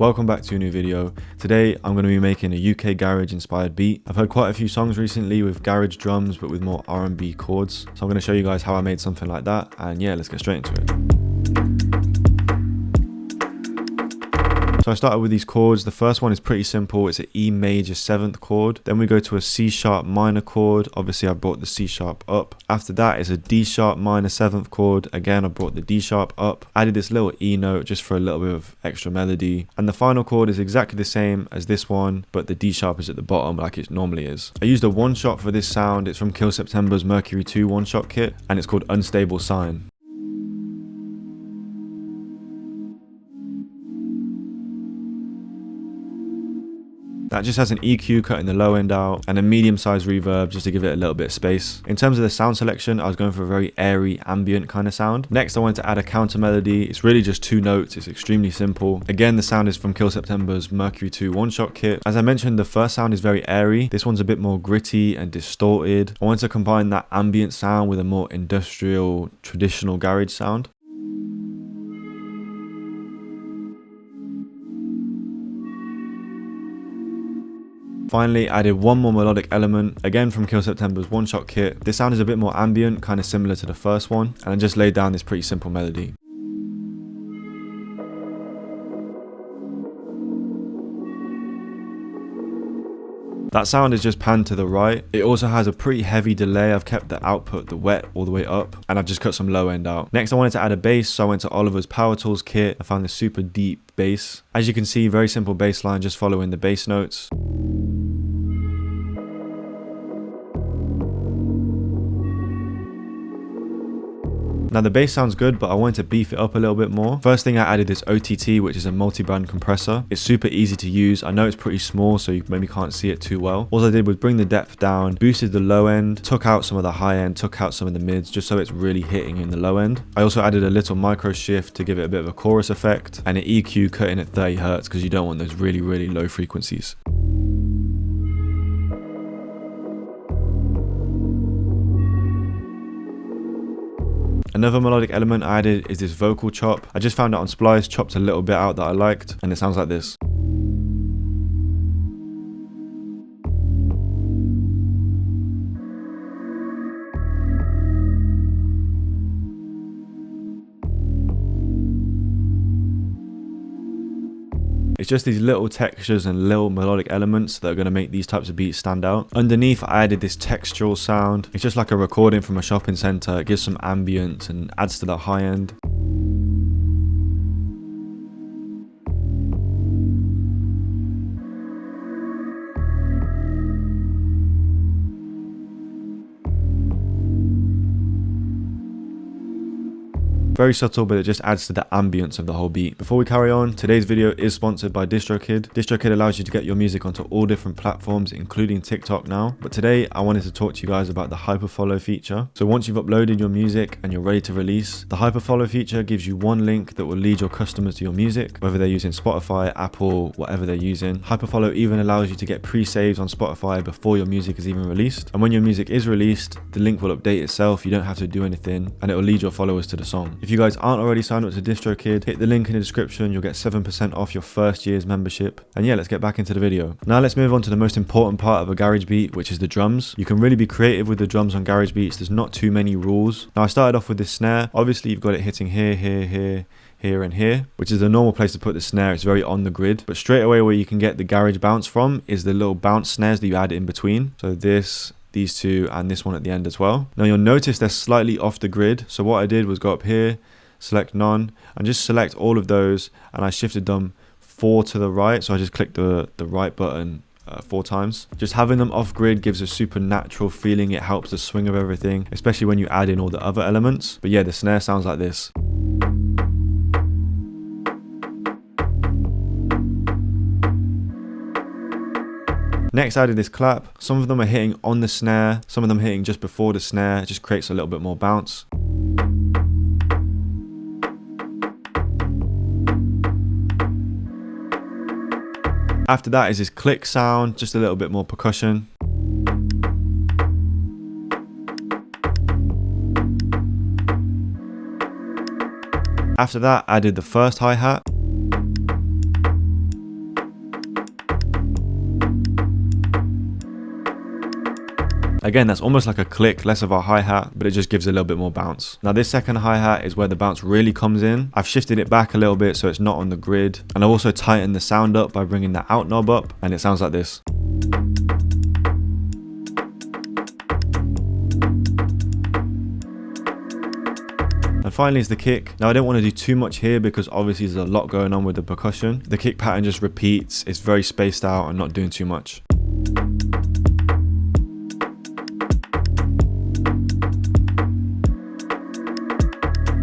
Welcome back to a new video. Today I'm going to be making a UK garage inspired beat. I've heard quite a few songs recently with garage drums but with more R&B chords. So I'm going to show you guys how I made something like that, and yeah, let's get straight into it. So I started with these chords. The first one is pretty simple. It's an E major 7th chord. Then we go to a C sharp minor chord. Obviously I brought the C sharp up. After that is a D sharp minor 7th chord. Again, I brought the D sharp up. Added this little E note just for a little bit of extra melody. And the final chord is exactly the same as this one, but the D sharp is at the bottom like it normally is. I used a one shot for this sound. It's from Kill September's Mercury 2 one shot kit, and it's called Unstable Sign. That just has an EQ cutting the low end out and a medium-sized reverb just to give it a little bit of space. In terms of the sound selection, I was going for a very airy, ambient kind of sound. Next, I wanted to add a counter melody. It's really just 2 notes. It's extremely simple. Again, the sound is from Kill September's Mercury 2 one-shot kit. As I mentioned, the first sound is very airy. This one's a bit more gritty and distorted. I wanted to combine that ambient sound with a more industrial, traditional garage sound. Finally, added one more melodic element, again from Kill September's one-shot kit. This sound is a bit more ambient, kind of similar to the first one, and I just laid down this pretty simple melody. That sound is just panned to the right. It also has a pretty heavy delay. I've kept the output, the wet, all the way up, and I've just cut some low end out. Next, I wanted to add a bass, so I went to Oliver's Power Tools kit. I found this super deep bass. As you can see, very simple bass line, just following the bass notes. Now the bass sounds good, but I wanted to beef it up a little bit more. First thing, I added this OTT, which is a multi-band compressor. It's super easy to use. I know it's pretty small, so you maybe can't see it too well. All I did was bring the depth down, boosted the low end, took out some of the high end, took out some of the mids, just so it's really hitting in the low end. I also added a little micro shift to give it a bit of a chorus effect, and an EQ cutting at 30 Hz because you don't want those really, really low frequencies. Another melodic element I added is this vocal chop. I just found it on Splice, chopped a little bit out that I liked, and it sounds like this. It's just these little textures and little melodic elements that are going to make these types of beats stand out. Underneath, I added this textural sound. It's just like a recording from a shopping center. It gives some ambience and adds to the high end. Very subtle, but it just adds to the ambience of the whole beat. Before we carry on, today's video is sponsored by distrokid. Distrokid allows you to get your music onto all different platforms, including TikTok now. But today, I wanted to talk to you guys about the hyperfollow feature. So once you've uploaded your music and you're ready to release, the hyperfollow feature gives you one link that will lead your customers to your music, whether they're using Spotify, Apple, whatever they're using. Hyperfollow even allows you to get pre-saves on Spotify before your music is even released. And when your music is released, the link will update itself. You don't have to do anything, and it will lead your followers to the song. If you guys aren't already signed up to distrokid, hit the link in the description. You'll get 7% off your first year's membership. And yeah, let's get back into the video. Now let's move on to the most important part of a garage beat, which is the drums. You can really be creative with the drums on garage beats. There's not too many rules. Now I started off with this snare. Obviously you've got it hitting here, here, here, here and here, which is the normal place to put the snare. It's very on the grid, but straight away where you can get the garage bounce from is the little bounce snares that you add in between. So these two and this one at the end as well. Now you'll notice they're slightly off the grid. So what I did was go up here, select none, and just select all of those, and I shifted them 4 to the right. So I just clicked the right button 4 times. Just having them off grid gives a super natural feeling. It helps the swing of everything, especially when you add in all the other elements. But yeah, the snare sounds like this. Next, I added this clap. Some of them are hitting on the snare, some of them hitting just before the snare. It just creates a little bit more bounce. After that is this click sound, just a little bit more percussion. After that, I did the first hi-hat. Again, that's almost like a click, less of a hi-hat, but it just gives a little bit more bounce. Now this second hi-hat is where the bounce really comes in. I've shifted it back a little bit so it's not on the grid, and I've also tightened the sound up by bringing the out knob up, and it sounds like this. And finally is the kick. Now I don't want to do too much here because obviously there's a lot going on with the percussion. The kick pattern just repeats, it's very spaced out and not doing too much.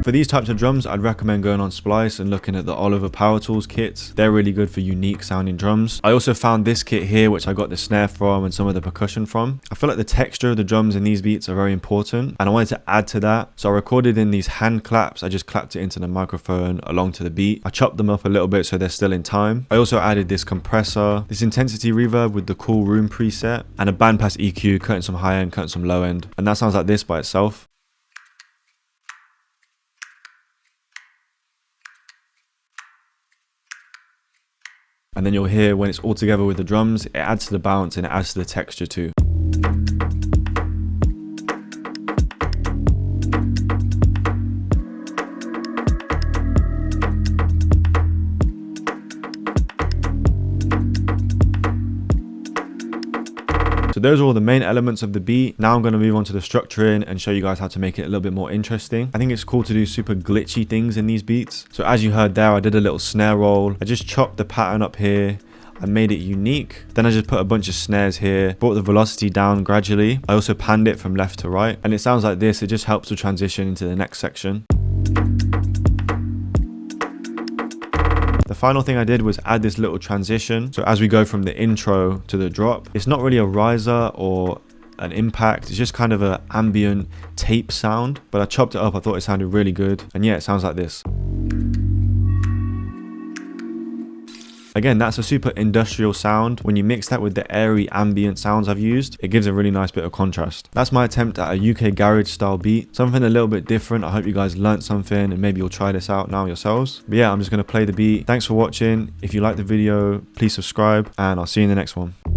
For these types of drums, I'd recommend going on Splice and looking at the Oliver Power Tools kits. They're really good for unique sounding drums. I also found this kit here, which I got the snare from and some of the percussion from. I feel like the texture of the drums in these beats are very important, and I wanted to add to that. So I recorded in these hand claps. I just clapped it into the microphone along to the beat. I chopped them up a little bit so they're still in time. I also added this compressor, this intensity reverb with the Cool Room preset, and a bandpass EQ, cutting some high end, cutting some low end. And that sounds like this by itself. And then you'll hear when it's all together with the drums, it adds to the bounce and it adds to the texture too. So those are all the main elements of the beat. Now I'm going to move on to the structuring and show you guys how to make it a little bit more interesting. I think it's cool to do super glitchy things in these beats. So as you heard there, I did a little snare roll. I just chopped the pattern up here. I made it unique. Then I just put a bunch of snares here, brought the velocity down gradually. I also panned it from left to right. And it sounds like this. It just helps to transition into the next section. The final thing I did was add this little transition. So as we go from the intro to the drop, it's not really a riser or an impact. It's just kind of an ambient tape sound, but I chopped it up. I thought it sounded really good. And yeah, it sounds like this. Again, that's a super industrial sound. When you mix that with the airy ambient sounds I've used, it gives a really nice bit of contrast. That's my attempt at a UK garage style beat. Something a little bit different. I hope you guys learned something and maybe you'll try this out now yourselves. But yeah, I'm just going to play the beat. Thanks for watching. If you liked the video, please subscribe and I'll see you in the next one.